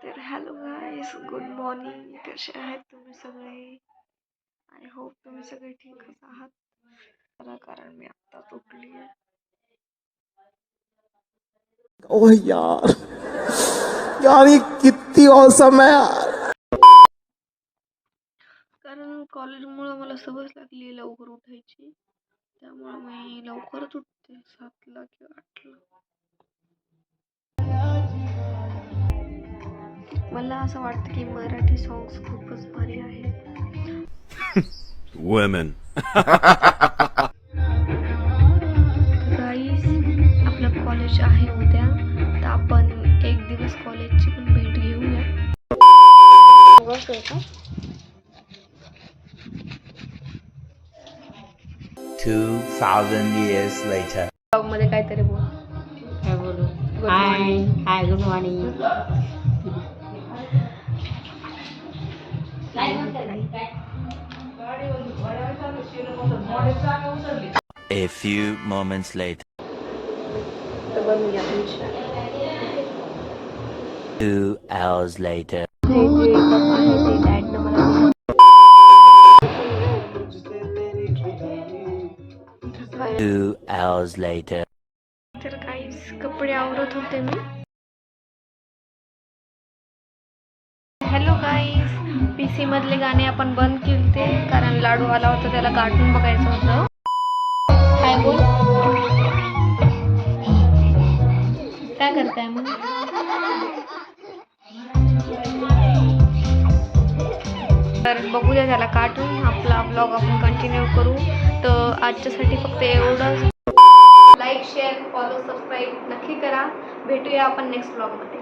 तर हॅलो गाईस, good morning. कसे आहेत तुम्ही सगळे? आय होप तुम्ही सगळे ठीकच आहात. कारण मी आत्ताच उठली आहे. ओह यार यार ये किती औसम है यार. कारण कॉलेजमुळे मला सवय लागली लवकर उठायची, त्यामुळे मी लवकरच उठते 7ला किंवा 8ला. मला असं वाटतं की मराठी सॉंग्स खूपच भारी आहेत. Women. गाईस, आपलं कॉलेज आहे उद्या, तर आपण एक दिवस कॉलेजची पण भेट घेऊया. 2000 years later. ब्लॉग मध्ये काहीतरी बोल. काय बोलू? Good high morning. High, good morning. A few moments later. तर बनवूया तुमची. 2 hours later. हे जे कप आहे ते डॅडनं मला दिलं. 2 hours later. तर काहीच कपडे आवरत होते मी. हॅलो गाईस, PC मधले गाणे आपण बंद केलते कारण लाडू आला होता, त्याला कार्टून बघायचं होतं. काय बोल, काय करताय मग? तर बघू द्या त्याला कार्टून. आपला ब्लॉग आपण कंटिन्यू करू. तर आजच्यासाठी फक्त एवढंच. लाईक, शेअर, फॉलो, सबस्क्राईब नक्की करा. भेटूया आपण नेक्स्ट ब्लॉगमध्ये.